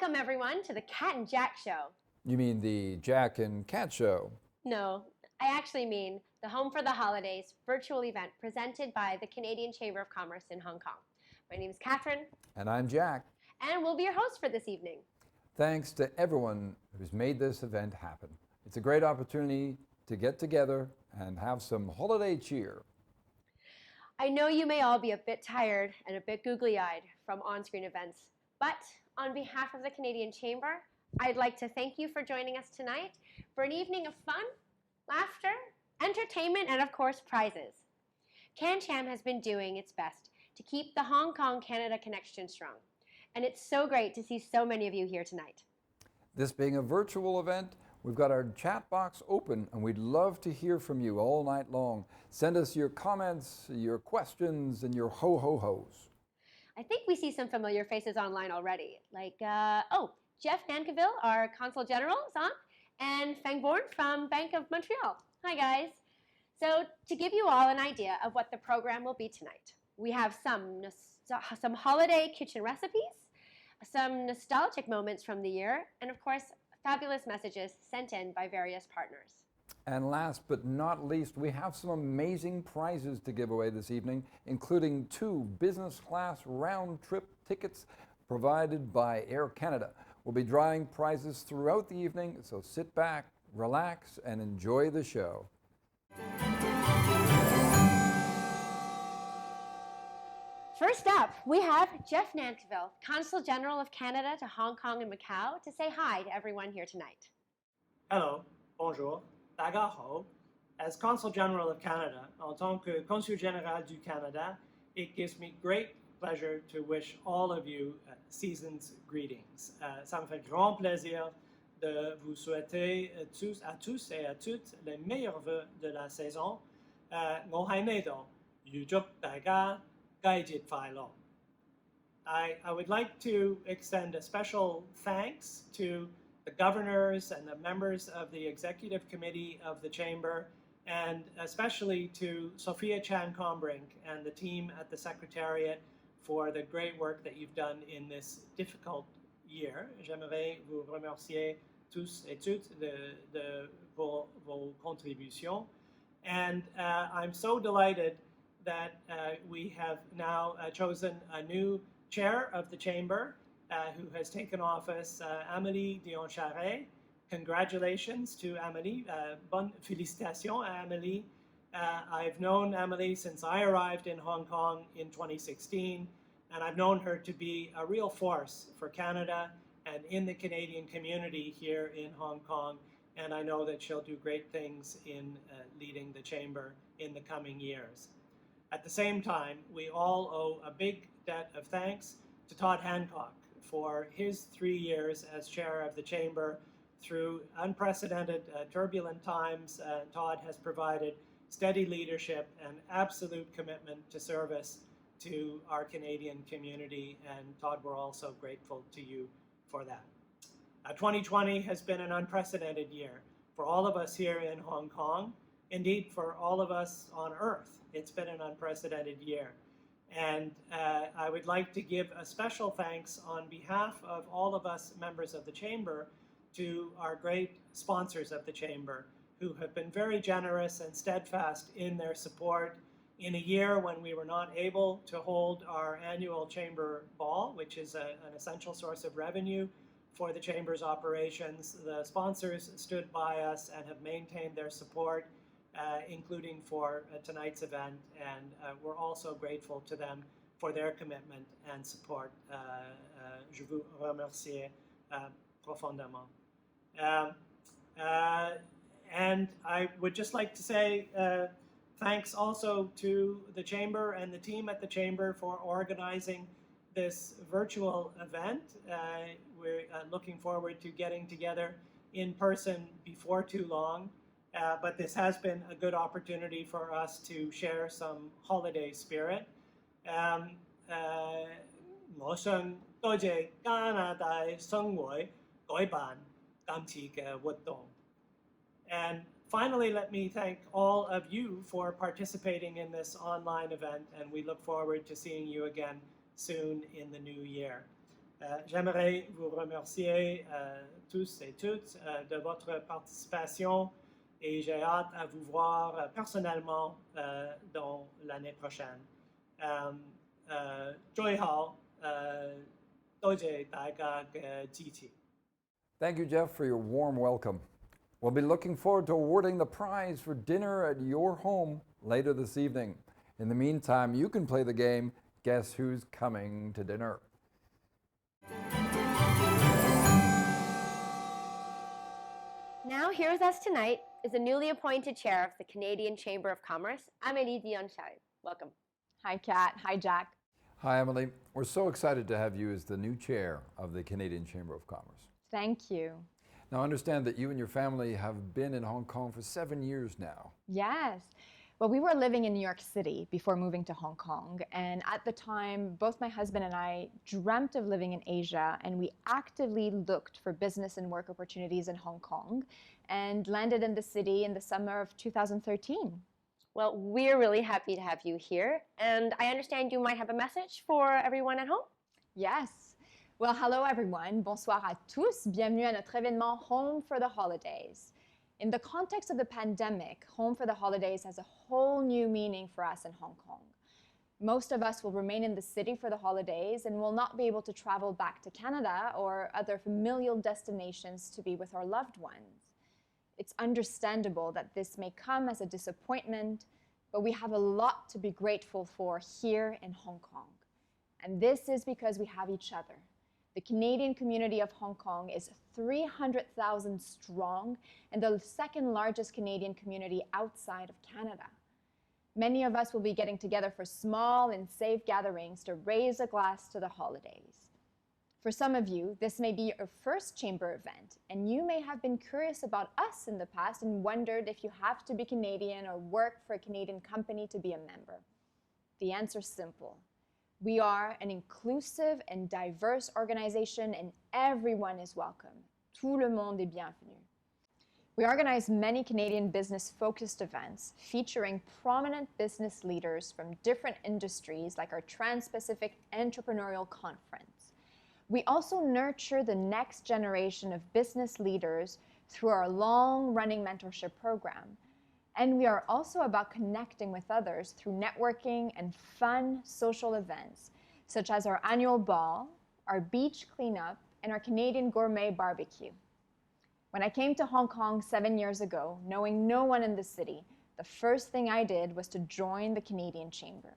Welcome, everyone, to the Cat and Jack Show. You mean the Jack and Cat Show? No, I actually mean the Home for the Holidays virtual event presented by the Canadian Chamber of Commerce in Hong Kong. My name is Catherine. And I'm Jack. And we'll be your hosts for this evening. Thanks to everyone who's made this event happen. It's a great opportunity to get together and have some holiday cheer. I know you may all be a bit tired and a bit googly-eyed from on-screen events, but on behalf of the Canadian Chamber, I'd like to thank you for joining us tonight for an evening of fun, laughter, entertainment, and of course, prizes. CanCham has been doing its best to keep the Hong Kong-Canada connection strong, and it's so great to see so many of you here tonight. This being a virtual event, we've got our chat box open and we'd love to hear from you all night long. Send us your comments, your questions, and your ho-ho-hos. I think we see some familiar faces online already, like, Jeff Nankiville, our Consul General, is on, and Feng Bourne from Bank of Montreal. Hi, guys. So to give you all an idea of what the program will be tonight, we have some holiday kitchen recipes, some nostalgic moments from the year, and of course, fabulous messages sent in by various partners. And last but not least, we have some amazing prizes to give away this evening, including 2 business class round trip tickets provided by Air Canada. We'll be drawing prizes throughout the evening, so sit back, relax, and enjoy the show. First up, we have Jeff Nankiville, Consul General of Canada to Hong Kong and Macau, to say hi to everyone here tonight. Hello, bonjour, 大家好. As Consul General of Canada, en tant que Consul Général du Canada, it gives me great pleasure to wish all of you season's greetings. Ça me fait grand plaisir de vous souhaiter à tous et à toutes les meilleurs vœux de la saison. 我喺呢度預祝大家佳節快樂. I would like to extend a special thanks to the governors and the members of the executive committee of the Chamber, and especially to Sophia Chan-Combrink and the team at the Secretariat for the great work that you've done in this difficult year. J'aimerais vous remercier tous et toutes de vos contributions. And I'm so delighted that we have now chosen a new chair of the Chamber who has taken office, Amélie Dion-Charret. Congratulations to Amélie. Bonne félicitations à Amélie. I've known Amélie since I arrived in Hong Kong in 2016, and I've known her to be a real force for Canada and in the Canadian community here in Hong Kong, and I know that she'll do great things in leading the Chamber in the coming years. At the same time, we all owe a big debt of thanks to Todd Hancock for his 3 years as chair of the Chamber. Through unprecedented, turbulent times, Todd has provided steady leadership and absolute commitment to service to our Canadian community, and Todd, we're also grateful to you for that. 2020 has been an unprecedented year for all of us here in Hong Kong, indeed for all of us on Earth. It's been an unprecedented year. And I would like to give a special thanks on behalf of all of us members of the Chamber to our great sponsors of the Chamber, who have been very generous and steadfast in their support in a year when we were not able to hold our annual Chamber Ball, which is an essential source of revenue for the Chamber's operations. The sponsors stood by us and have maintained their support, including for tonight's event, and we're also grateful to them for their commitment and support. Je vous remercie profondément. And I would just like to say thanks also to the Chamber and the team at the Chamber for organizing this virtual event. We're looking forward to getting together in person before too long, but this has been a good opportunity for us to share some holiday spirit. 我想多謝加拿大商會舉辦今次嘅活動。And finally, let me thank all of you for participating in this online event, and we look forward to seeing you again soon in the new year. J'aimerais vous remercier tous et toutes de votre participation et j'ai hâte à vous voir personnellement dans l'année prochaine. 最後多謝大家嘅支持。Thank you, Jeff, for your warm welcome. We'll be looking forward to awarding the prize for dinner at your home later this evening. In the meantime, you can play the game Guess Who's Coming to Dinner? Now, here with us tonight is the newly appointed chair of the Canadian Chamber of Commerce, Amélie Dion-Chai. Welcome. Hi, Kat. Hi, Jack. Hi, Emily. We're so excited to have you as the new chair of the Canadian Chamber of Commerce. Thank you. Now, I understand that you and your family have been in Hong Kong for 7 years now. Yes. Well, we were living in New York City before moving to Hong Kong. And at the time, both my husband and I dreamt of living in Asia, and we actively looked for business and work opportunities in Hong Kong and landed in the city in the summer of 2013. Well, we're really happy to have you here. And I understand you might have a message for everyone at home? Yes. Well, hello everyone. Bonsoir à tous. Bienvenue à notre événement Home for the Holidays. In the context of the pandemic, Home for the Holidays has a whole new meaning for us in Hong Kong. Most of us will remain in the city for the holidays and will not be able to travel back to Canada or other familial destinations to be with our loved ones. It's understandable that this may come as a disappointment, but we have a lot to be grateful for here in Hong Kong. And this is because we have each other. The Canadian community of Hong Kong is 300,000 strong and the second largest Canadian community outside of Canada. Many of us will be getting together for small and safe gatherings to raise a glass to the holidays. For some of you, this may be your first chamber event, and you may have been curious about us in the past and wondered if you have to be Canadian or work for a Canadian company to be a member. The answer is simple. We are an inclusive and diverse organization, and everyone is welcome. Tout le monde est bienvenu. We organize many Canadian business-focused events featuring prominent business leaders from different industries, like our Trans-Pacific Entrepreneurial Conference. We also nurture the next generation of business leaders through our long-running mentorship program. And we are also about connecting with others through networking and fun social events, such as our annual ball, our beach cleanup, and our Canadian gourmet barbecue. When I came to Hong Kong 7 years ago, knowing no one in the city, the first thing I did was to join the Canadian Chamber.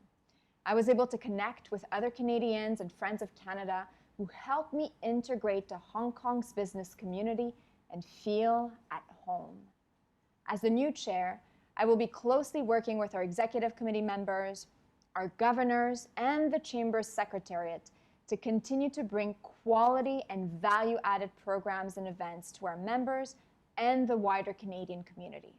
I was able to connect with other Canadians and friends of Canada who helped me integrate to Hong Kong's business community and feel at home. As the new chair, I will be closely working with our executive committee members, our governors, and the Chamber's secretariat to continue to bring quality and value-added programs and events to our members and the wider Canadian community.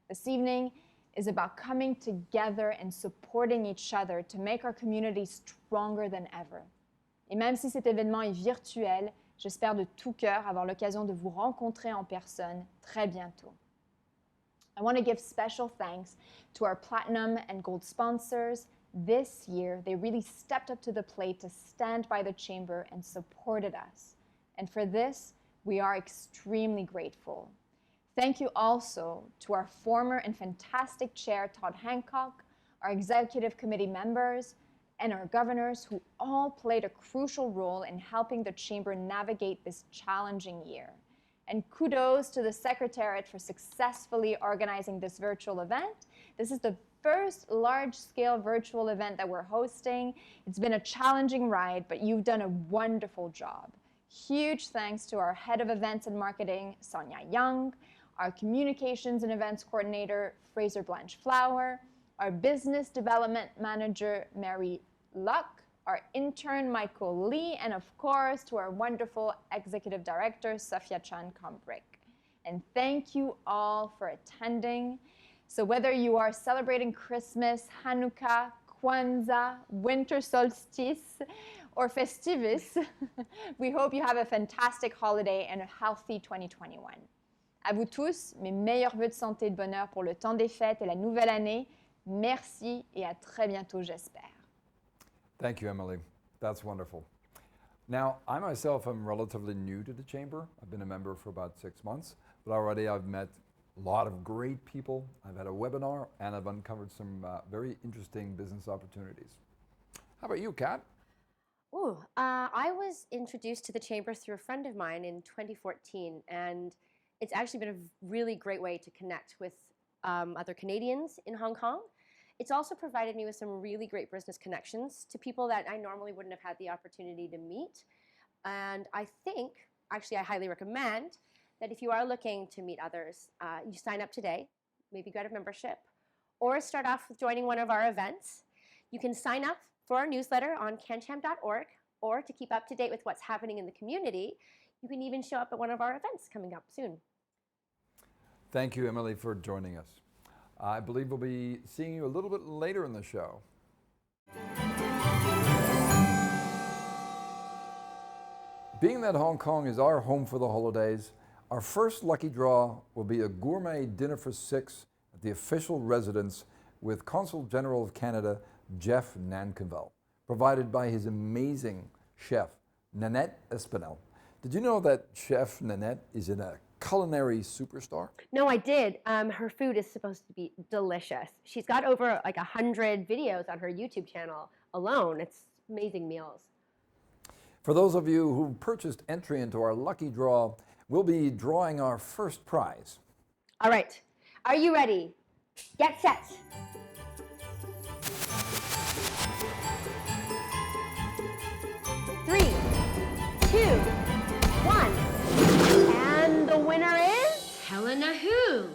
This evening is about coming together and supporting each other to make our community stronger than ever. Et même si cet événement est virtuel, j'espère de tout cœur avoir l'occasion de vous rencontrer en personne très bientôt. I want to give special thanks to our platinum and gold sponsors. This year, they really stepped up to the plate to stand by the Chamber and supported us. And for this, we are extremely grateful. Thank you also to our former and fantastic chair, Todd Hancock, our executive committee members, and our governors, who all played a crucial role in helping the Chamber navigate this challenging year. And kudos to the Secretariat for successfully organizing this virtual event. This is the first large-scale virtual event that we're hosting. It's been a challenging ride, but you've done a wonderful job. Huge thanks to our Head of Events and Marketing, Sonia Young, our Communications and Events Coordinator, Fraser Blanche Flower, our Business Development Manager, Mary Luck, our intern, Michael Lee, and of course, to our wonderful Executive Director, Sophia Chan Combrick. And thank you all for attending. So whether you are celebrating Christmas, Hanukkah, Kwanzaa, winter solstice, or Festivus, we hope you have a fantastic holiday and a healthy 2021. À vous tous, mes meilleurs vœux de santé et de bonheur pour le temps des fêtes et la nouvelle année. Merci et à très bientôt, j'espère. Thank you, Emily. That's wonderful. Now, I myself am relatively new to the Chamber. I've been a member for about 6 months, but already I've met a lot of great people. I've had a webinar, and I've uncovered some very interesting business opportunities. How about you, Kat? Ooh, I was introduced to the Chamber through a friend of mine in 2014, and it's actually been a really great way to connect with other Canadians in Hong Kong. It's also provided me with some really great business connections to people that I normally wouldn't have had the opportunity to meet. And I think, actually I highly recommend, that if you are looking to meet others, you sign up today, maybe get a membership, or start off with joining one of our events. You can sign up for our newsletter on cancham.org, or to keep up to date with what's happening in the community, you can even show up at one of our events coming up soon. Thank you, Emily, for joining us. I believe we'll be seeing you a little bit later in the show. Being that Hong Kong is our home for the holidays, our first lucky draw will be a gourmet dinner for 6 at the official residence with Consul General of Canada, Jeff Nankinville, provided by his amazing chef, Nanette Espinel. Did you know that Chef Nanette is a culinary superstar? No, I did. Her food is supposed to be delicious. She's got over like 100 videos on her YouTube channel alone. It's amazing meals. For those of you who purchased entry into our lucky draw, we'll be drawing our first prize. All right, are you ready? Get set. Three, two, one. And the winner is Helena Hu.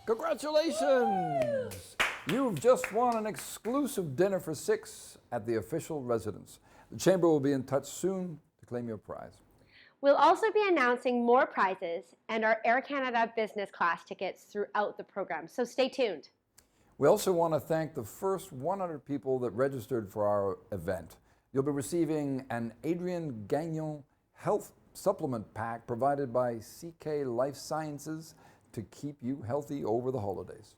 Congratulations! You've just won an exclusive dinner for 6 at the official residence. The Chamber will be in touch soon to claim your prize. We'll also be announcing more prizes and our Air Canada business class tickets throughout the program, so stay tuned. We also want to thank the first 100 people that registered for our event. You'll be receiving an Adrian Gagnon health supplement pack provided by CK Life Sciences to keep you healthy over the holidays.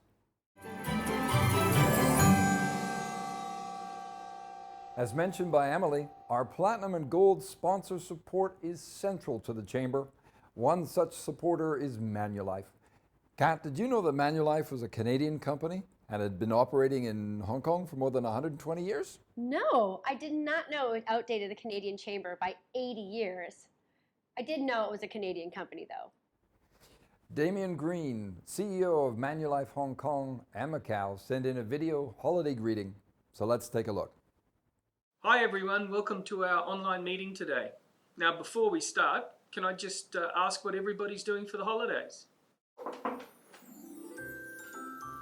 As mentioned by Emily, our Platinum and Gold sponsor support is central to the Chamber. One such supporter is Manulife. Kat, did you know that Manulife was a Canadian company and had been operating in Hong Kong for more than 120 years? No, I did not know it outdated the Canadian Chamber by 80 years. I did know it was a Canadian company, though. Damien Green, CEO of Manulife Hong Kong and Macau, sent in a video holiday greeting. So let's take a look. Hi everyone, welcome to our online meeting today. Now before we start, can I just ask what everybody's doing for the holidays?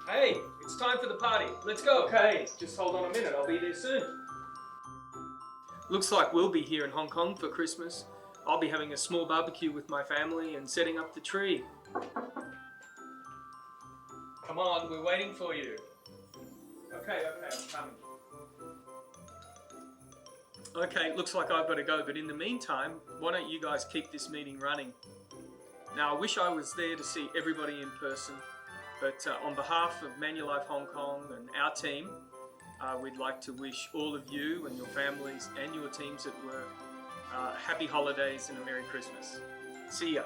Hey, it's time for the party. Let's go. Okay, just hold on a minute, I'll be there soon. Looks like we'll be here in Hong Kong for Christmas. I'll be having a small barbecue with my family and setting up the tree. Come on, we're waiting for you. Okay, I'm coming. Okay, looks like I've got to go, but in the meantime, why don't you guys keep this meeting running? Now, I wish I was there to see everybody in person, but on behalf of Manulife Hong Kong and our team, we'd like to wish all of you and your families and your teams at work happy holidays and a Merry Christmas. See ya.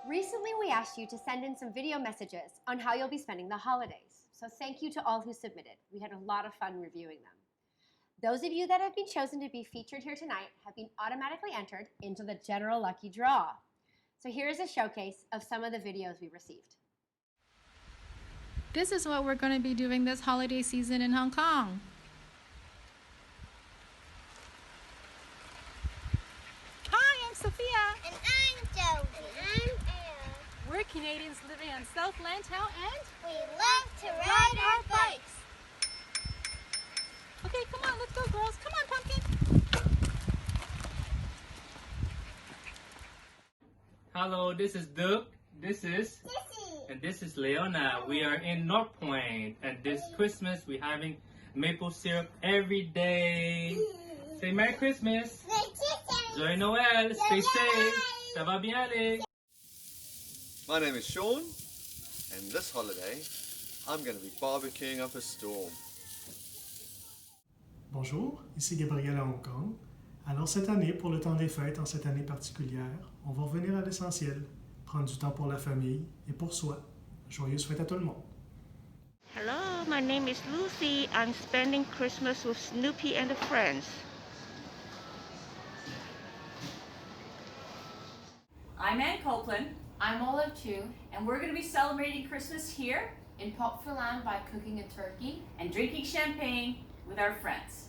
Recently, we asked you to send in some video messages on how you'll be spending the holidays. So thank you to all who submitted. We had a lot of fun reviewing them. Those of you that have been chosen to be featured here tonight have been automatically entered into the general lucky draw. So here's a showcase of some of the videos we received. This is what we're going to be doing this holiday season in Hong Kong. Hi, I'm Sophia. And I'm Joey. And I'm Elle. We're Canadians living on South Lantau and We love to ride our bikes. okay, come on, let's go, girls. Come on, Pumpkin. Hello, this is Doug. This is Sissy. and this is Leona. We are in North Point, and this Christmas we're having maple syrup every day. Say Merry Christmas. Joyeux Noël. Stay safe. Ça va bien aller. My name is Sean, and this holiday, I'm going to be barbecuing up a storm. Bonjour, ici Gabriel à Hong Kong. Alors cette année, pour le temps des fêtes, en cette année particulière, on va revenir à l'essentiel, prendre du temps pour la famille et pour soi. Joyeuses fêtes à tout le monde. Hello, my name is Lucy. I'm spending Christmas with Snoopy and friends. I'm Ann Copeland. I'm Olive too, and we're going to be celebrating Christmas here in Pop for Lamb by cooking a turkey and drinking champagne with our friends.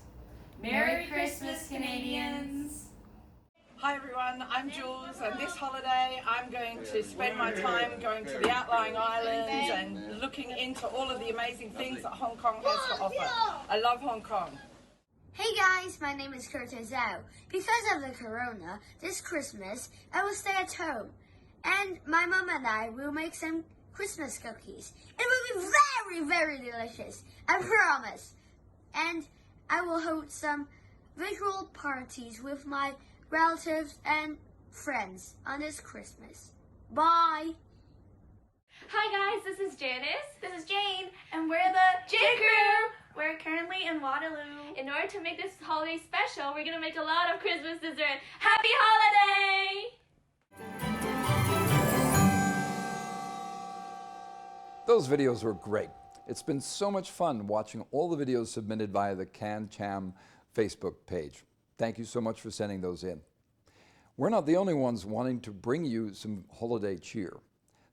Merry Christmas, Canadians! Hi everyone, I'm Jules, and this holiday I'm going to spend my time going to the outlying islands and looking into all of the amazing things that Hong Kong has to offer. I love Hong Kong. Hey guys, my name is Curtis Zhao. Because of the corona, this Christmas I will stay at home. And my mom and I will make some Christmas cookies. It will be very, very delicious, I promise. And I will hold some virtual parties with my relatives and friends on this Christmas. Bye! Hi guys, this is Janice. This is Jane. And we're the J Crew! We're currently in Waterloo. In order to make this holiday special, we're gonna make a lot of Christmas dessert. Happy holiday! Those videos were great. It's been so much fun watching all the videos submitted via the Can Cham Facebook page. Thank you so much for sending those in. We're not the only ones wanting to bring you some holiday cheer.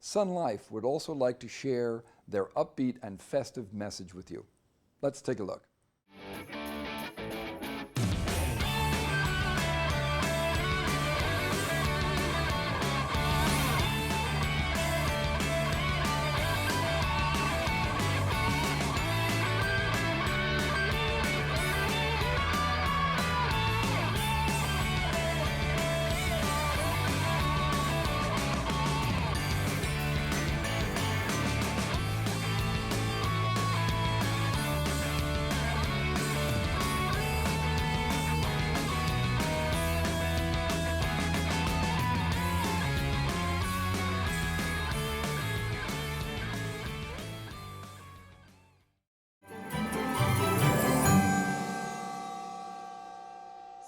Sun Life would also like to share their upbeat and festive message with you. Let's take a look.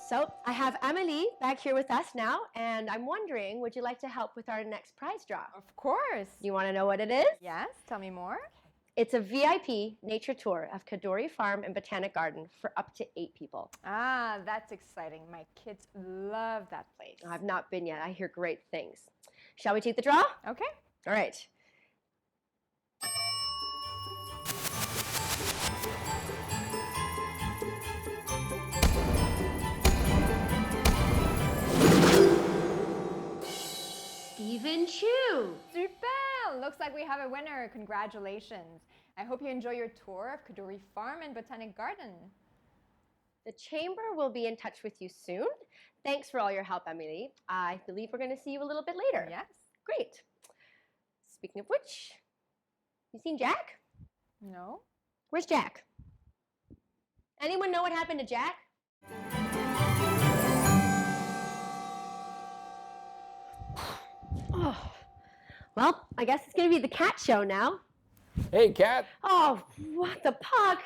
So I have Amelie back here with us now, and I'm wondering, would you like to help with our next prize draw? Of course. You want to know what it is? Yes, tell me more. It's a VIP nature tour of Kadoorie Farm and Botanic Garden for up to 8 people. Ah, that's exciting. My kids love that place. I've not been yet. I hear great things. Shall we take the draw? Okay. All right. Stephen Chu. Super! Looks like we have a winner. Congratulations. I hope you enjoy your tour of Kadoorie Farm and Botanic Garden. The Chamber will be in touch with you soon. Thanks for all your help, Amelie. I believe we're going to see you a little bit later. Yes. Great. Speaking of which, you seen Jack? No. Where's Jack? Anyone know what happened to Jack? Oh, well, I guess it's going to be the cat show now. Hey, Cat. Oh, what the puck?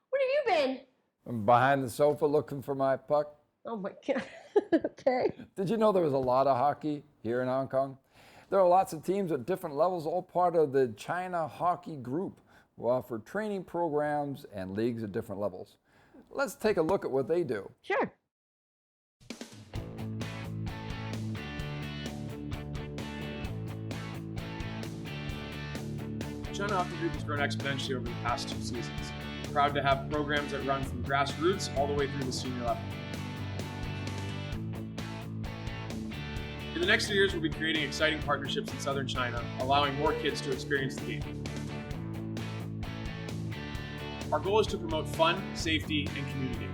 Where have you been? I'm behind the sofa looking for my puck. Oh my God. Okay. Did you know there was a lot of hockey here in Hong Kong? There are lots of teams at different levels, all part of the China Hockey Group, who offer training programs and leagues at different levels. Let's take a look at what they do. Sure. China Hockey Group has grown exponentially over the past 2 seasons. Proud to have programs that run from grassroots all the way through the senior level. In the next few years, we'll be creating exciting partnerships in southern China, allowing more kids to experience the game. Our goal is to promote fun, safety, and community.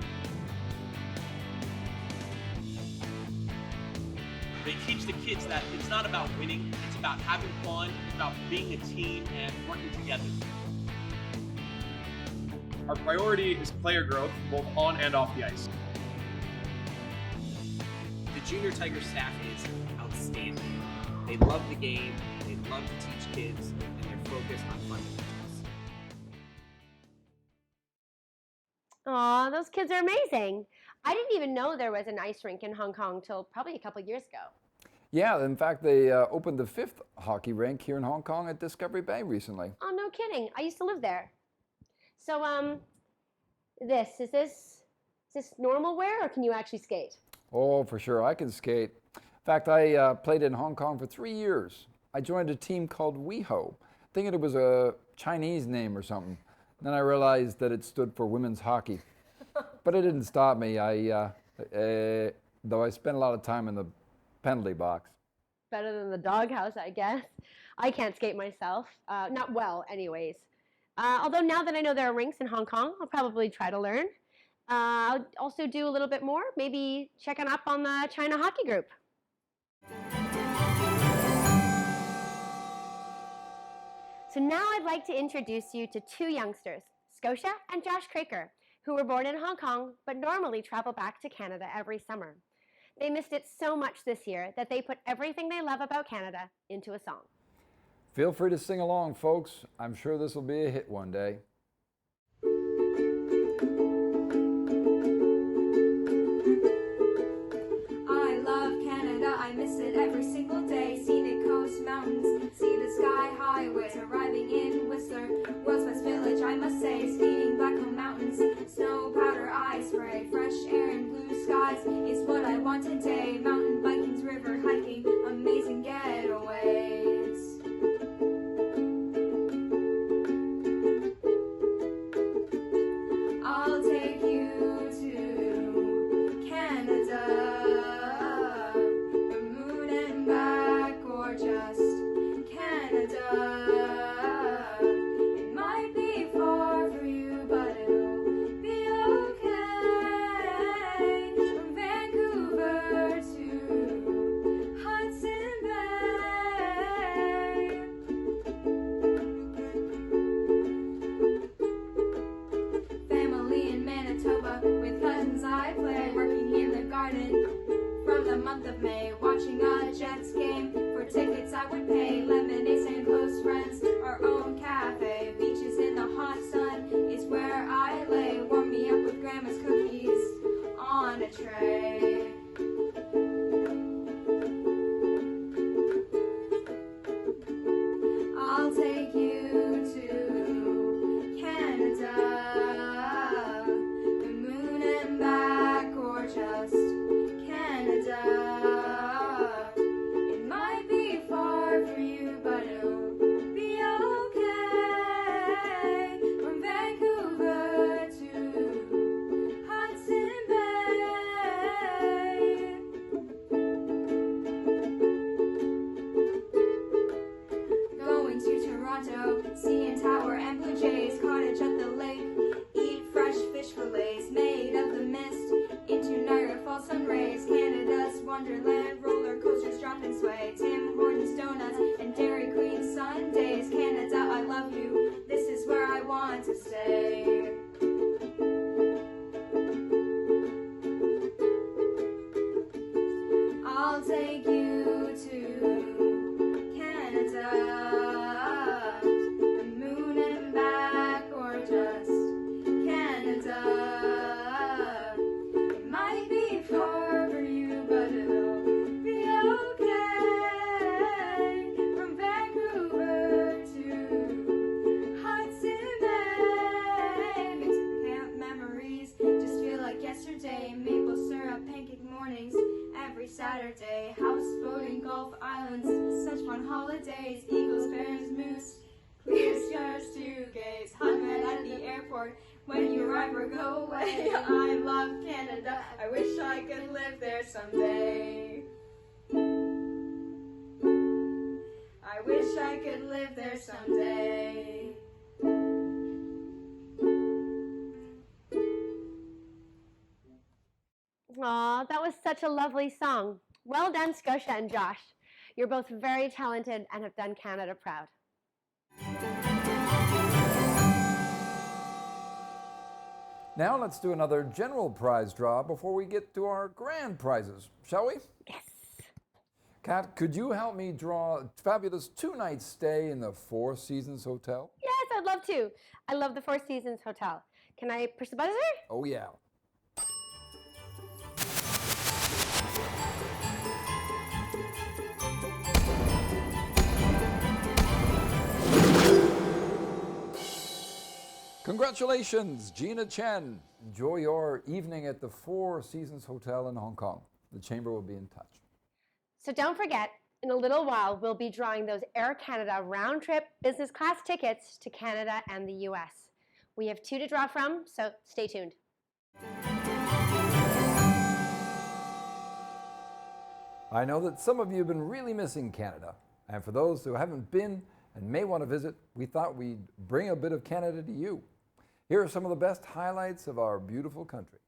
They teach the kids that it's not about winning, it's about having fun, it's about being a team and working together. Our priority is player growth, both on and off the ice. Junior Tiger staff is outstanding. They love the game, they love to teach kids, and they're focused on fundamentals. Aw, those kids are amazing. I didn't even know there was an ice rink in Hong Kong till probably a couple years ago. Yeah, in fact, they opened the 5th hockey rink here in Hong Kong at Discovery Bay recently. Oh, no kidding. I used to live there. So, is this normal wear, or can you actually skate? Oh, for sure, I can skate. In fact, I played in Hong Kong for 3 years. I joined a team called WeHo, thinking it was a Chinese name or something. Then I realized that it stood for women's hockey. But it didn't stop me, though I spent a lot of time in the penalty box. Better than the doghouse, I guess. I can't skate myself. Not well, anyways. Although now that I know there are rinks in Hong Kong, I'll probably try to learn. I'll also do a little bit more, maybe checking up on the China hockey group. So now I'd like to introduce you to 2 youngsters, Scotia and Josh Craker, who were born in Hong Kong but normally travel back to Canada every summer. They missed it so much this year that they put everything they love about Canada into a song. Feel free to sing along, folks. I'm sure this will be a hit one day. I love Canada, I miss it every single day. Scenic coast, mountains, see the sky highways. Arriving in Whistler, world's best village, I must say. Skiing Blackcomb Mountains, snow, powder, ice spray. Fresh air and blue skies is what I want today. Mountain biking's river hiking, amazing getaways. I'll take you to Canada. Just Canada. It might be far for you, but it'll be okay. From Vancouver to Hudson Bay. Family in Manitoba, with cousins I play, working in the garden from the month of May, watching a Jets game. For tickets I would pay, lemonades and close friends, our own cafe. Beaches in the hot sun is where I lay. Warm me up with grandma's cookies on a tray. I'll take you to Canada, the moon and back, or just Canada. It might be far for you, but it'll be okay. From Vancouver to Hudson Bay. Going to Toronto, CN Tower and Blue Jays, cottage at the lake, eat fresh fish fillets made of the mist into Niagara Falls sun rays. Canada's wonderland, roller coasters drop and sway, Tim Hortons donuts and Dairy Queen sundaes. Canada, I love you, this is where I want to stay. I'll take you to Canada, the moon and back, or just Canada. It might be far for you, but it'll be okay. From Vancouver to Hudson Bay. Mix the camp memories, just feel like yesterday. Maple syrup, pancake mornings every Saturday. Houseboating, Gulf Islands, such fun holidays. Eagles, bears, moose, clear stars to gaze. Hot man at the airport when you arrive or go away. I love Canada, I wish I could live there someday. I wish I could live there someday. Aw, that was such a lovely song. Well done, Scotia and Josh. You're both very talented and have done Canada proud. Now let's do another general prize draw before we get to our grand prizes, shall we? Yes. Kat, could you help me draw a fabulous 2-night stay in the Four Seasons Hotel? Yes, I'd love to. I love the Four Seasons Hotel. Can I push the buzzer? Oh, yeah. Congratulations, Gina Chen. Enjoy your evening at the Four Seasons Hotel in Hong Kong. The Chamber will be in touch. So don't forget, in a little while, we'll be drawing those Air Canada round-trip business class tickets to Canada and the US. We have 2 to draw from, so stay tuned. I know that some of you have been really missing Canada. And for those who haven't been and may want to visit, we thought we'd bring a bit of Canada to you. Here are some of the best highlights of our beautiful country.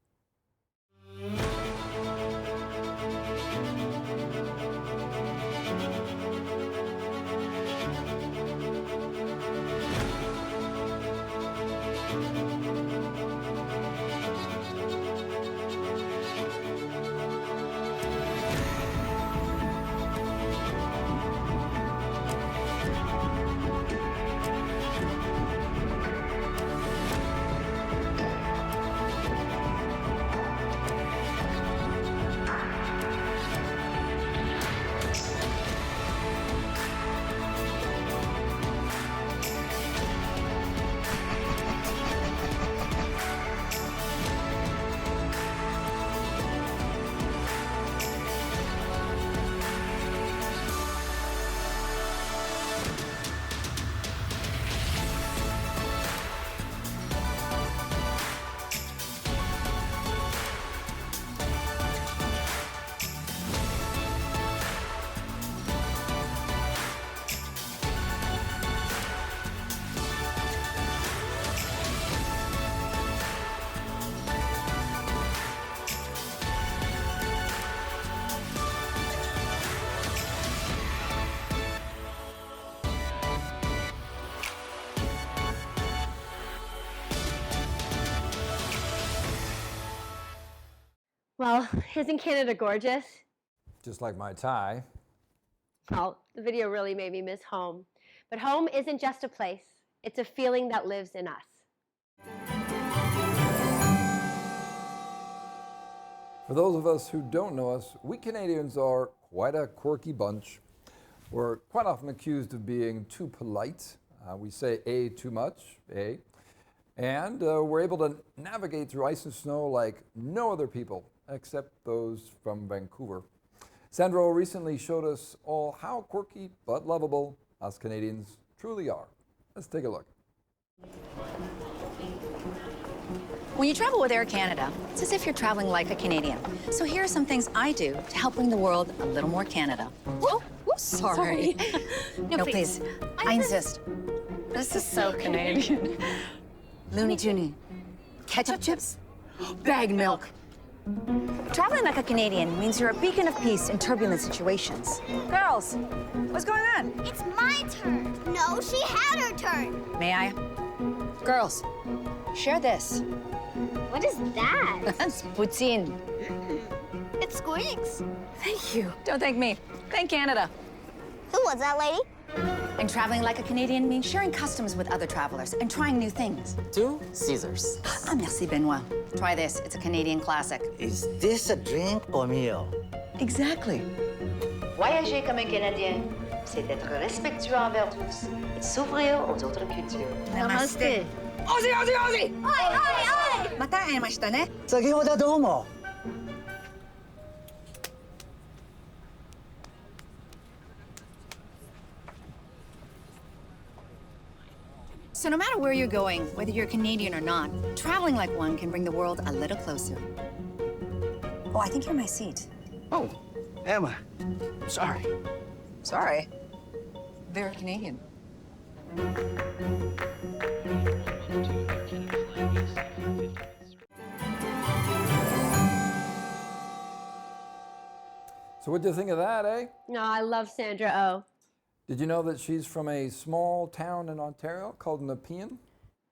Well, isn't Canada gorgeous? Just like my tie. Well, the video really made me miss home. But home isn't just a place. It's a feeling that lives in us. For those of us who don't know us, we Canadians are quite a quirky bunch. We're quite often accused of being too polite. We say A too much, A. And we're able to navigate through ice and snow like no other people, except those from Vancouver. Sandro recently showed us all how quirky but lovable us Canadians truly are. Let's take a look. When you travel with Air Canada, it's as if you're traveling like a Canadian. So here are some things I do to help bring the world a little more Canada. Oh, sorry. No, please. I insist. This is so Canadian. Looney Toony. Ketchup chips? Bag milk. Traveling like a Canadian means you're a beacon of peace in turbulent situations. Girls, what's going on? It's my turn. No, she had her turn. May I? Girls, share this. What is that? That's poutine. It squeaks. Thank you. Don't thank me. Thank Canada. Who was that lady? And traveling like a Canadian means sharing customs with other travelers and trying new things. 2 Caesars. Ah, merci, Benoit. Try this. It's a Canadian classic. Is this a drink or meal? Exactly. Voyager comme un Canadien, c'est être respectueux envers tous et s'ouvrir aux autres cultures. Namaste. Ozzy, Ozzy, Ozzy! Oi, oi, oi! また会えましたね。先ほどどうも。So no matter where you're going, whether you're Canadian or not, traveling like one can bring the world a little closer. Oh, I think you're my seat. Oh, Emma. Sorry. Sorry. Very Canadian. So what do you think of that, eh? No, I love Sandra Oh. Did you know that she's from a small town in Ontario called Nepean?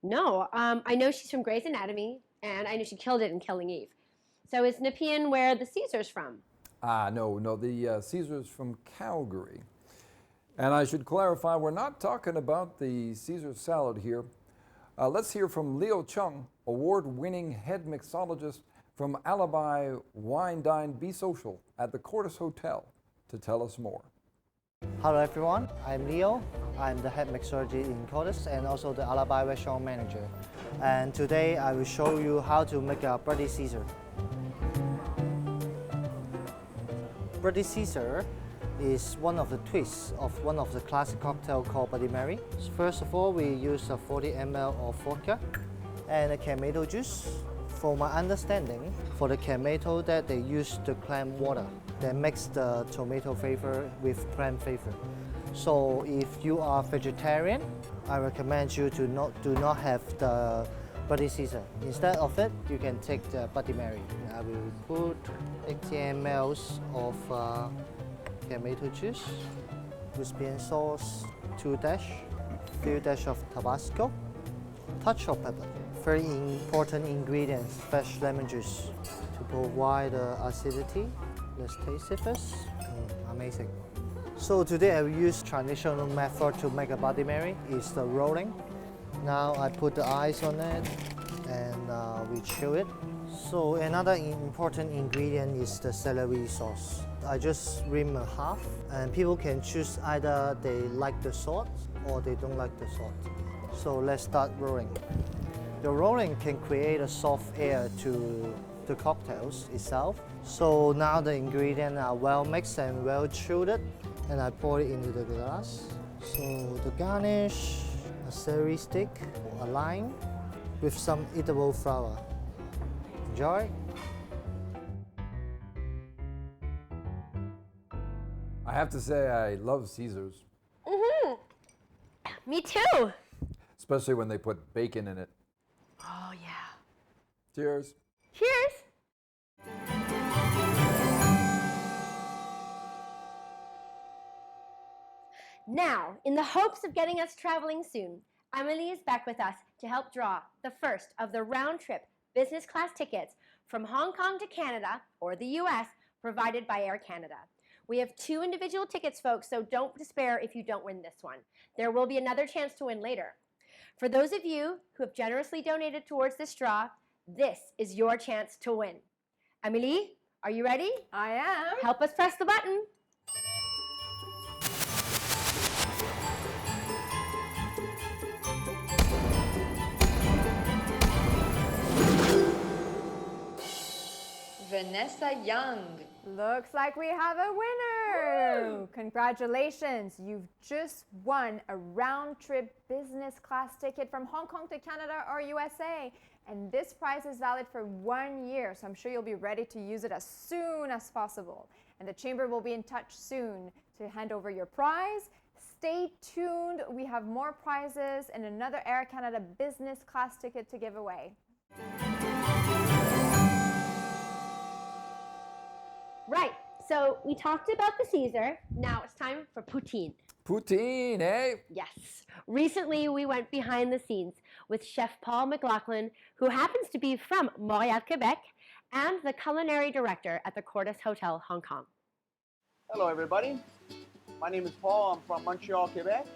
No, I know she's from Grey's Anatomy, And I knew she killed it in Killing Eve. So is Nepean where the Caesar's from? No, the Caesar's from Calgary. And I should clarify, we're not talking about the Caesar salad here. Let's hear from Leo Chung, award-winning head mixologist from Alibi Wine Dine Be Social at the Cordes Hotel, to tell us more. Hello everyone, I'm Leo. I'm the head mixologist in Cordes and also the Alibi restaurant manager. And today I will show you how to make a Bloody Caesar. Bloody Caesar is one of the twists of one of the classic cocktail called Bloody Mary. First of all, we use a 40 ml of vodka and a tomato juice. For my understanding, for the tomato that they use the clam water that makes the tomato flavor with clam flavor. So if you are vegetarian, I recommend you to do not have the Bloody Caesar. Instead of it, you can take the Bloody Mary. I will put 80 ml of tomato juice, Brisbane sauce, 2 dash, few dash of Tabasco, touch of pepper. Very important ingredients, fresh lemon juice to provide the acidity. Let's taste it first. Amazing. So today I will use traditional method to make a Bloody Mary. It's the rolling. Now I put the ice on it and we chill it. So another important ingredient is the celery sauce. I just rim a half, and people can choose either they like the salt or they don't like the salt. So let's start rolling. The rolling can create a soft air to the cocktails itself. So now the ingredients are well mixed and well chilled, and I pour it into the glass. So the garnish, a celery stick, a lime with some edible flour. Enjoy. I have to say, I love Caesars. Me too. Especially when they put bacon in it. Oh, yeah. Cheers. Cheers. Now, in the hopes of getting us traveling soon, Amelie is back with us to help draw the first of the round-trip business class tickets from Hong Kong to Canada, or the US, provided by Air Canada. We have 2 individual tickets, folks, so don't despair if you don't win this one. There will be another chance to win later. For those of you who have generously donated towards this draw, this is your chance to win. Amelie, are you ready? I am. Help us press the button. Vanessa Young. Looks like we have a winner! Woo! Congratulations! You've just won a round-trip business class ticket from Hong Kong to Canada or USA. And this prize is valid for 1 year, so I'm sure you'll be ready to use it as soon as possible. And the Chamber will be in touch soon to hand over your prize. Stay tuned. We have more prizes and another Air Canada business class ticket to give away. Right, so we talked about the Caesar. Now it's time for poutine. Poutine, eh? Yes. Recently, we went behind the scenes with Chef Paul McLaughlin, who happens to be from Montreal, Quebec, and the culinary director at the Cordes Hotel, Hong Kong. Hello, everybody. My name is Paul. I'm from Montreal, Quebec.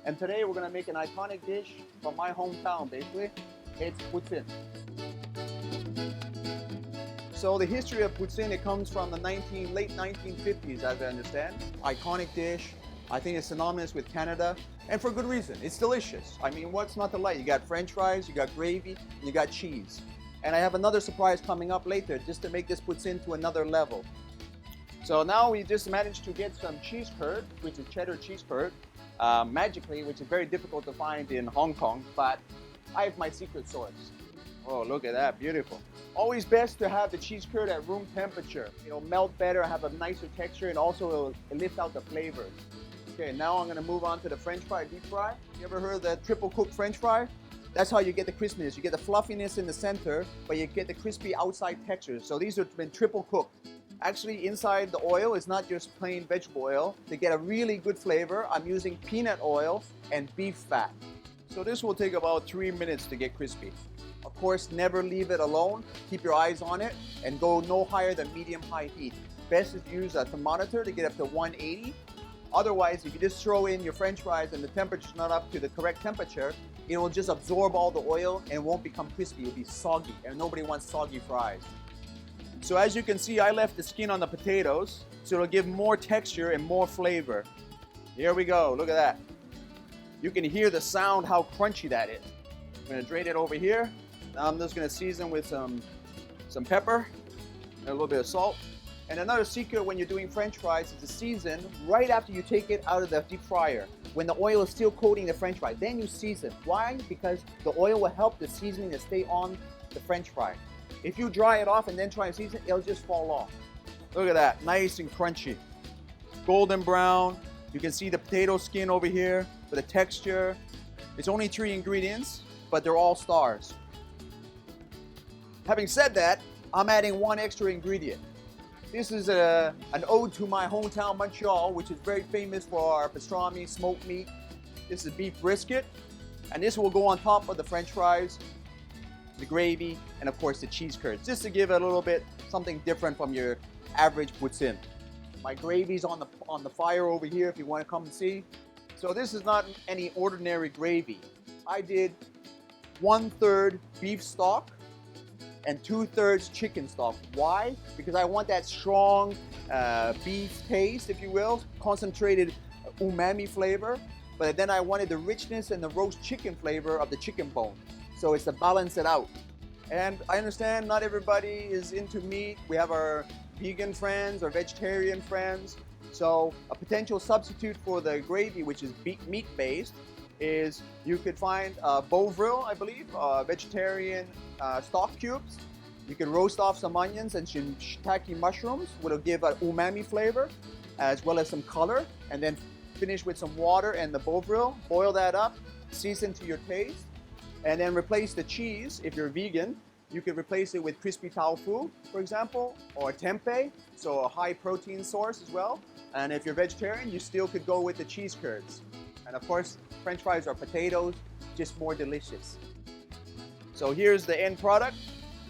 And today we're going to make an iconic dish from my hometown, basically. It's poutine. So the history of poutine, it comes from the late 1950s, as I understand. Iconic dish. I think it's synonymous with Canada, and for good reason. It's delicious. I mean, what's not to like? You got French fries, you got gravy, and you got cheese. And I have another surprise coming up later, just to make this poutine to another level. So now we just managed to get some cheese curd, which is cheddar cheese curd, magically, which is very difficult to find in Hong Kong, but I have my secret source. Oh, look at that, beautiful. Always best to have the cheese curd at room temperature. It'll melt better, have a nicer texture, and also it'll lift out the flavors. Okay, now I'm gonna move on to the French fry, deep fry. You ever heard of the triple cooked French fry? That's how you get the crispiness. You get the fluffiness in the center, but you get the crispy outside texture. So these have been triple cooked. Actually, inside the oil is not just plain vegetable oil. To get a really good flavor, I'm using peanut oil and beef fat. So this will take about 3 minutes to get crispy. Of course, never leave it alone. Keep your eyes on it and go no higher than medium-high heat. Best is to use a thermometer to get up to 180. Otherwise, if you just throw in your French fries and the temperature's not up to the correct temperature, it will just absorb all the oil and it won't become crispy. It'll be soggy, and nobody wants soggy fries. So as you can see, I left the skin on the potatoes, so it'll give more texture and more flavor. Here we go, look at that. You can hear the sound, how crunchy that is. I'm gonna drain it over here. Now I'm just gonna season with some pepper and a little bit of salt. And another secret when you're doing French fries is to season right after you take it out of the deep fryer. When the oil is still coating the French fry, then you season. Why? Because the oil will help the seasoning to stay on the French fry. If you dry it off and then try and season, it'll just fall off. Look at that, nice and crunchy. Golden brown. You can see the potato skin over here with the texture. It's only 3 ingredients, but they're all stars. Having said that, I'm adding 1 extra ingredient. This is an ode to my hometown, Montreal, which is very famous for our pastrami, smoked meat. This is beef brisket, and this will go on top of the French fries, the gravy, and of course the cheese curds, just to give it a little bit something different from your average poutine. My gravy's on the fire over here if you want to come and see. So this is not any ordinary gravy. I did 1/3 beef stock and 2/3 chicken stock. Why? Because I want that strong beef taste, if you will, concentrated umami flavor, but then I wanted the richness and the roast chicken flavor of the chicken bone. So it's to balance it out. And I understand not everybody is into meat. We have our vegan friends or vegetarian friends. So a potential substitute for the gravy, which is meat-based, is you could find Bovril, I believe, vegetarian stock cubes. You can roast off some onions and shiitake mushrooms, which will give an umami flavor, as well as some color, and then finish with some water and the Bovril. Boil that up, season to your taste, and then replace the cheese. If you're vegan, you can replace it with crispy tofu, for example, or tempeh, so a high protein source as well. And if you're vegetarian, you still could go with the cheese curds. And of course, French fries are potatoes, just more delicious. So here's the end product.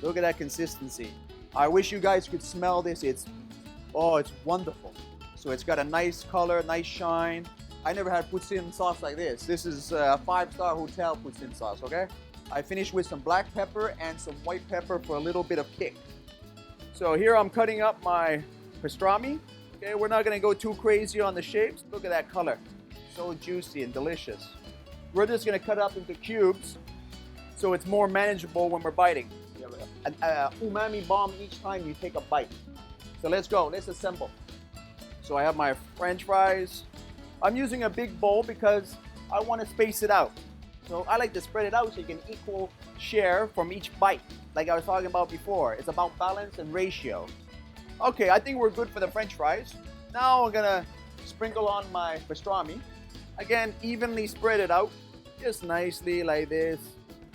Look at that consistency. I wish you guys could smell this. It's wonderful. So it's got a nice color, nice shine. I never had poutine sauce like this. This is a 5-star hotel poutine sauce, okay? I finished with some black pepper and some white pepper for a little bit of kick. So here I'm cutting up my pastrami. Okay, we're not gonna go too crazy on the shapes. Look at that color. So juicy and delicious. We're just gonna cut up into cubes so it's more manageable when we're biting. You have an umami bomb each time you take a bite. So let's go, let's assemble. So I have my French fries. I'm using a big bowl because I want to space it out. So I like to spread it out so you can equal share from each bite. Like I was talking about before, it's about balance and ratio. Okay, I think we're good for the French fries. Now I'm gonna sprinkle on my pastrami. Again, evenly spread it out, just nicely like this.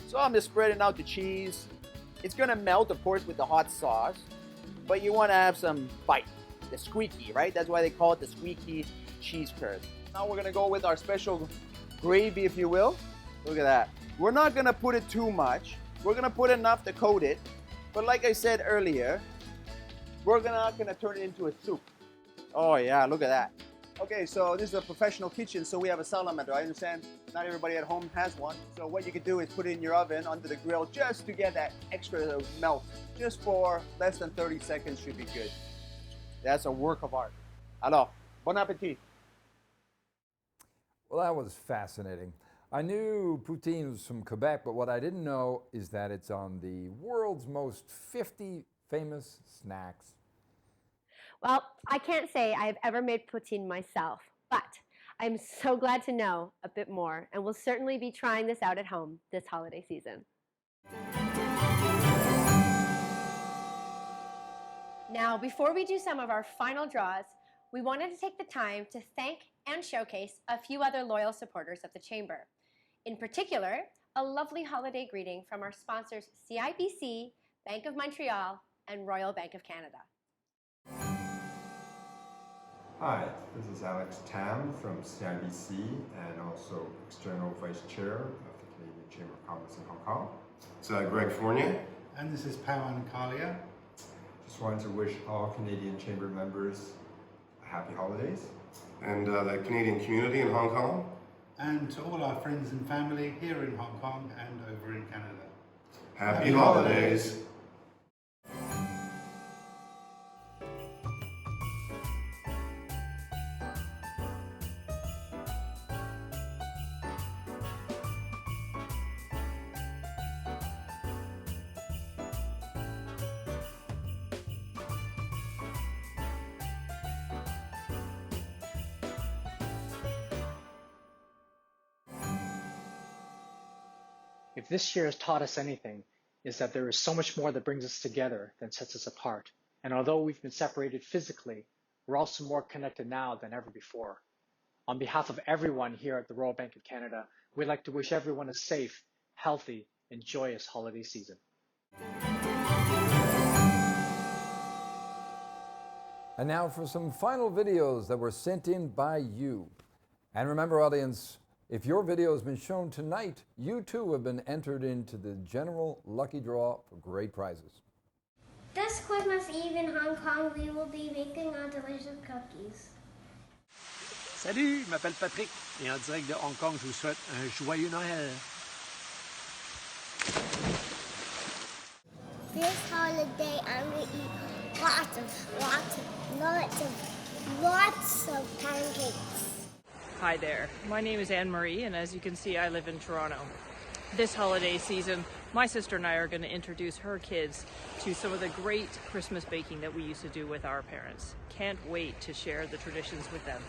So I'm just spreading out the cheese. It's gonna melt, of course, with the hot sauce, but you wanna have some bite, the squeaky, right? That's why they call it the squeaky cheese curd. Now we're gonna go with our special gravy, if you will. Look at that. We're not gonna put it too much. We're gonna put enough to coat it, but like I said earlier, we're not gonna turn it into a soup. Oh yeah, look at that. Okay, so this is a professional kitchen, so we have a salamander. I understand not everybody at home has one. So what you could do is put it in your oven under the grill just to get that extra melt. Just for less than 30 seconds should be good. That's a work of art. Alors, bon appétit. Well, that was fascinating. I knew poutine was from Quebec, but what I didn't know is that it's on the world's most 50 famous snacks. Well, I can't say I've ever made poutine myself, but I'm so glad to know a bit more, and we'll certainly be trying this out at home this holiday season. Now, before we do some of our final draws, we wanted to take the time to thank and showcase a few other loyal supporters of the Chamber. In particular, a lovely holiday greeting from our sponsors CIBC, Bank of Montreal, and Royal Bank of Canada. Hi, this is Alex Tam from CIBC and also External Vice Chair of the Canadian Chamber of Commerce in Hong Kong. It's Greg Fournier. And this is Pawan Kalia. Just wanted to wish all Canadian Chamber members happy holidays. And the Canadian community in Hong Kong. And to all our friends and family here in Hong Kong and over in Canada. Happy holidays. If this year has taught us anything, is that there is so much more that brings us together than sets us apart. And although we've been separated physically, we're also more connected now than ever before. On behalf of everyone here at the Royal Bank of Canada, we'd like to wish everyone a safe, healthy, and joyous holiday season. And now for some final videos that were sent in by you. And remember, audience, if your video has been shown tonight, you too have been entered into the general lucky draw for great prizes. This Christmas Eve in Hong Kong, we will be making our delicious cookies. Salut, je m'appelle Patrick et en direct de Hong Kong, je vous souhaite un joyeux Noël. This holiday, I'm going to eat lots of pancakes. Hi there, my name is Anne-Marie, and as you can see, I live in Toronto. This holiday season, my sister and I are going to introduce her kids to some of the great Christmas baking that we used to do with our parents. Can't wait to share the traditions with them.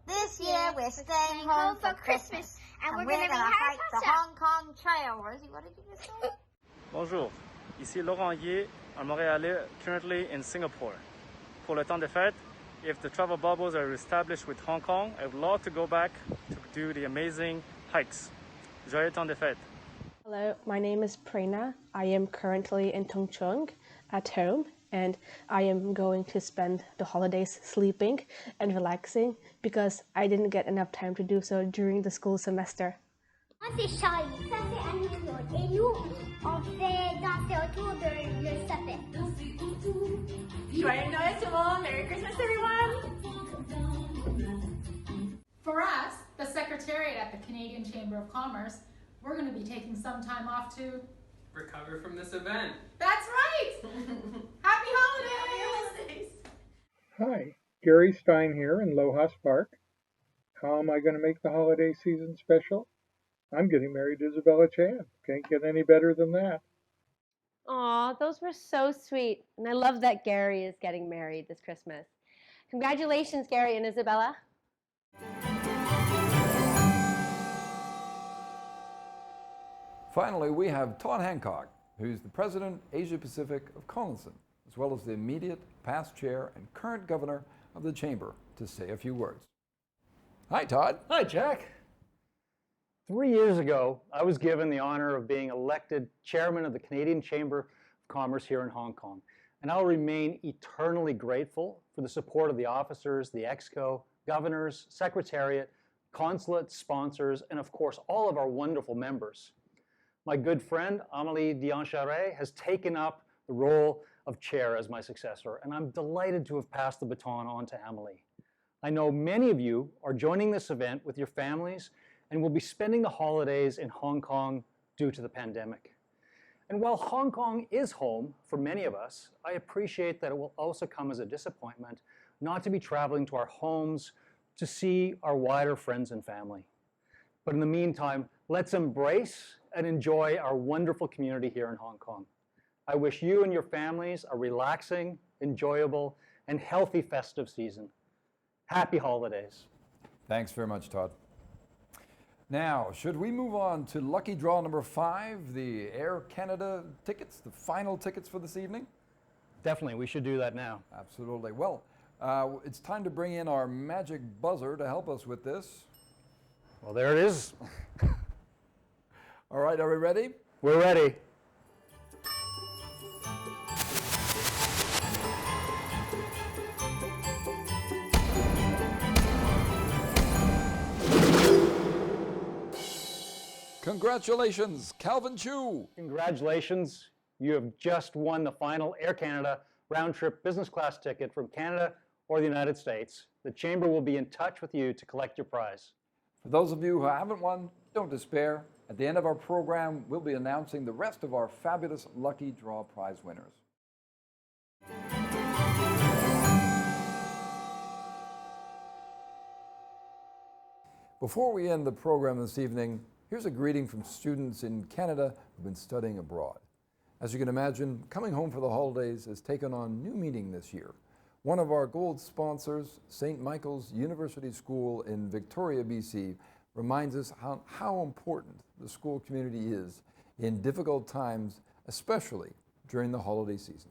This year, we're staying home for Christmas, and we're going to hike the Hong Kong Trail. What did you just say? Bonjour, ici Laurent Yeh, un Montréalais currently in Singapore. Pour le temps des fêtes, if the travel bubbles are established with Hong Kong, I would love to go back to do the amazing hikes. Joyeux temps des fêtes. Hello, my name is Prerna. I am currently in Tung Chung at home, and I am going to spend the holidays sleeping and relaxing because I didn't get enough time to do so during the school semester. Moi, c'est Charlie. Ça, c'est Annie-Claude. Et nous, on fait danser autour de le sapin. Joyeux Noël tout le monde! Merry Christmas, everyone! For us, the Secretariat at the Canadian Chamber of Commerce, we're going to be taking some time off to recover from this event. That's right! Happy holidays! Hi, Gary Stein here in Lohas Park. How am I going to make the holiday season special? I'm getting married to Isabella Chan. Can't get any better than that. Aw, those were so sweet. And I love that Gary is getting married this Christmas. Congratulations, Gary and Isabella. Finally, we have Todd Hancock, who's the President, Asia Pacific of Collinson, as well as the immediate past chair and current governor of the Chamber, to say a few words. Hi, Todd. Hi, Jack. 3 years ago, I was given the honor of being elected chairman of the Canadian Chamber of Commerce here in Hong Kong, and I'll remain eternally grateful for the support of the officers, the Exco, governors, secretariat, consulate, sponsors, and of course, all of our wonderful members. My good friend, Amélie Dion-Charest, has taken up the role of chair as my successor, and I'm delighted to have passed the baton on to Amélie. I know many of you are joining this event with your families and will be spending the holidays in Hong Kong due to the pandemic. And while Hong Kong is home for many of us, I appreciate that it will also come as a disappointment not to be traveling to our homes to see our wider friends and family. But in the meantime, let's embrace and enjoy our wonderful community here in Hong Kong. I wish you and your families a relaxing, enjoyable, and healthy festive season. Happy holidays. Thanks very much, Todd. Now, should we move on to lucky draw number 5, the Air Canada tickets, the final tickets for this evening? Definitely, we should do that now. Absolutely. Well, it's time to bring in our magic buzzer to help us with this. Well, there it is. All right, are we ready? We're ready. Congratulations, Calvin Chu. Congratulations. You have just won the final Air Canada round-trip business class ticket from Canada or the United States. The Chamber will be in touch with you to collect your prize. For those of you who haven't won, don't despair. At the end of our program, we'll be announcing the rest of our fabulous Lucky Draw prize winners. Before we end the program this evening, here's a greeting from students in Canada who've been studying abroad. As you can imagine, coming home for the holidays has taken on new meaning this year. One of our gold sponsors, St. Michael's University School in Victoria, BC, reminds us how important the school community is in difficult times, especially during the holiday season.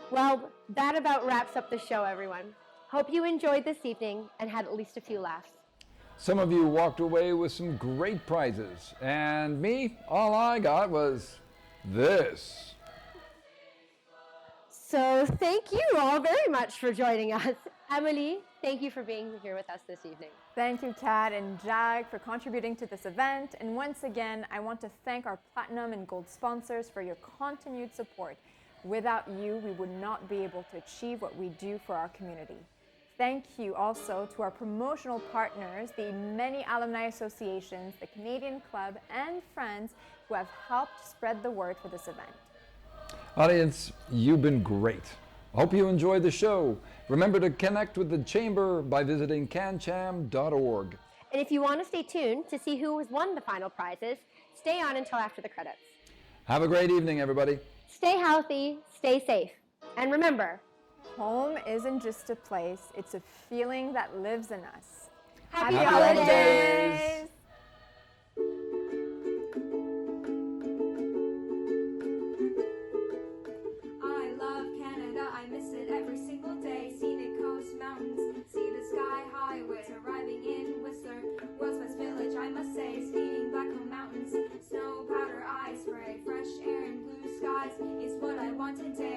Well, that about wraps up the show, everyone. Hope you enjoyed this evening and had at least a few laughs. Some of you walked away with some great prizes, and me, all I got was this. So thank you all very much for joining us. Emily, thank you for being here with us this evening. Thank you, Kat and Jag, for contributing to this event. And once again, I want to thank our Platinum and Gold sponsors for your continued support. Without you, we would not be able to achieve what we do for our community. Thank you also to our promotional partners, the many alumni associations, the Canadian Club, and friends who have helped spread the word for this event. Audience, you've been great. I hope you enjoyed the show. Remember to connect with the Chamber by visiting cancham.org. And if you want to stay tuned to see who has won the final prizes, stay on until after the credits. Have a great evening, everybody. Stay healthy, stay safe, and remember, home isn't just a place, it's a feeling that lives in us. Happy holidays! I love Canada, I miss it every single day. Scenic coast, mountains, see the sky, highways, arriving in Whistler. World's best village, I must say, speeding Blackcomb Mountains. Snow, powder, ice spray, fresh air and blue skies is what I want today.